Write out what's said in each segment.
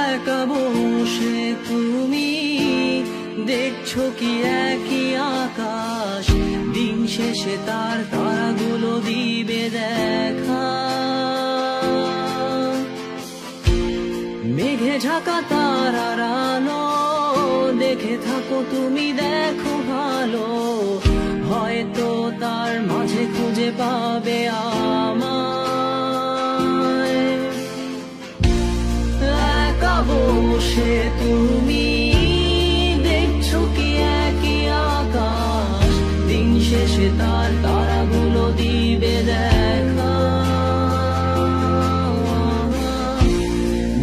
একা বসে তুমি দেখছো কি একই আকাশ, দিন শেষে তার তারাগুলো দিবে দেখা। মেঘে ঢাকা তারার আলো দেখে থাকো তুমি, দেখো ভালো, হয়তো তার মাঝে খুঁজে পাবে আমায়। একা বসে তুমি দেখছো কি একই আকাশ, দিন শেষে তার তারাগুলো দিবে দেখা।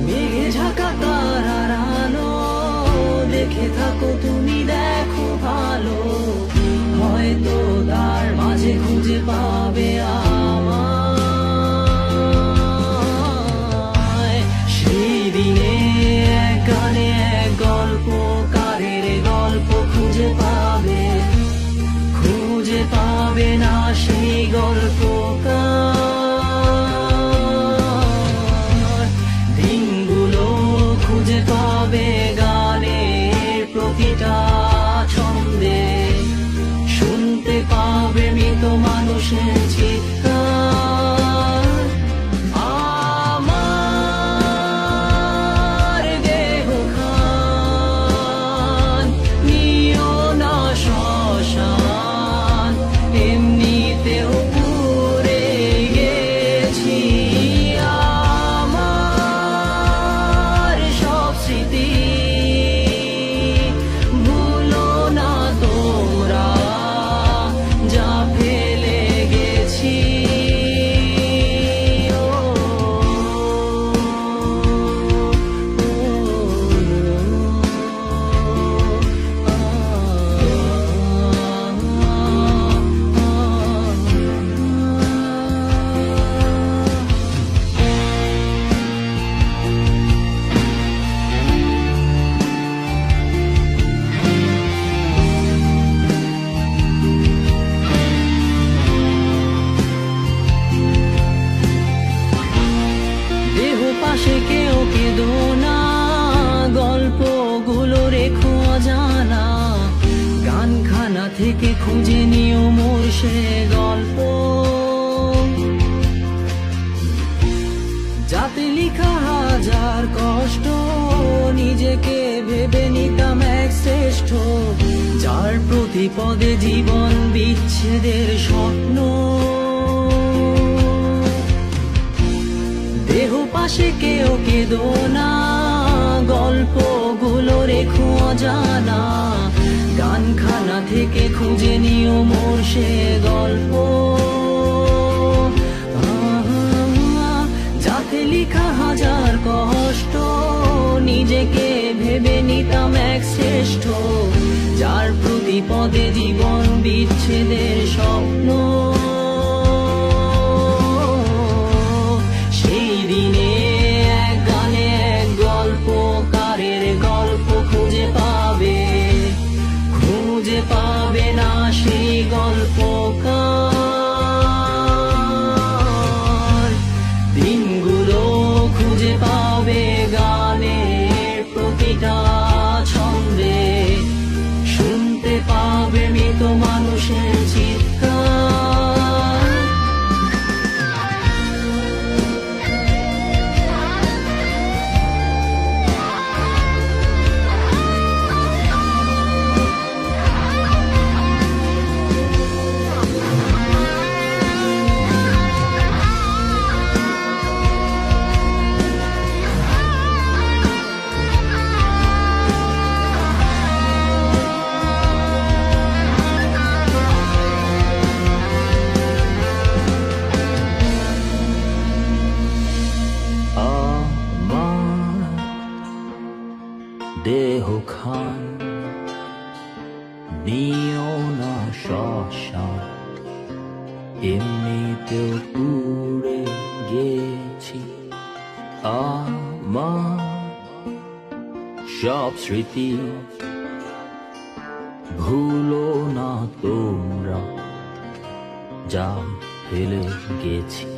মেঘে ঢাকা তারার আলো দেখে থাকো তুমি, দেখো ভালো, হয়তো তার মাঝে খুঁজে পাবে আমায়। সেই দিনে এক গানে এক গল্পকারের গল্প খুঁজে পাবে, খুঁজে পাবে না সেই গল্পকার। দিনগুলো খুঁজে পাবে গানের প্রতিটা ছন্দে, শুনতে পাবে মৃত মানুষের চিৎকার। আমার দেহ খান নিও না শ্মশান, এমনিতেও পুড়ে গেছি। আমার সব স্মৃতি ভুলো না তোমরা, যা ফেলে গেছি। দেহ পাশে কেউ কেঁদো না, গল্পগুলো রেখো অজানা, গানখানা থেকে খুঁজে নিও মোর সে গল্প, যাতে লিখা হাজার কষ্ট নিজেকে ভেবে নিতাম এক শ্রেষ্ঠ, যার প্রতি পদে জীবন বিচ্ছেদের স্বপ্ন। দেহ পাশে কেউ কেঁদো না, গল্পগুলো রেখো অজানা, গানখানা থেকে খুঁজে নিও মোর সে গল্প, যাতে লিখা হাজার কষ্ট নিজেকে ভেবে নিতাম এক শ্রেষ্ঠ, যার প্রতি পদে জীবন বিচ্ছেদের স্বপ্ন। সেই দিনে এক গানে এক গল্পকারের গল্প খুঁজে পাবে, খুঁজে পাবে না সেই গল্পকার। দিনগুলো খুঁজে পাবে গানের প্রতিটা ছন্দে, শুনতে পাবে মৃত মানুষের চিৎকার। দেহ খান নিও না শ্মশান, এমনিতেও পুড়ে গেছি। আমার সব স্মৃতি ভুলো না তোমরা, যা ফেলে গেছি।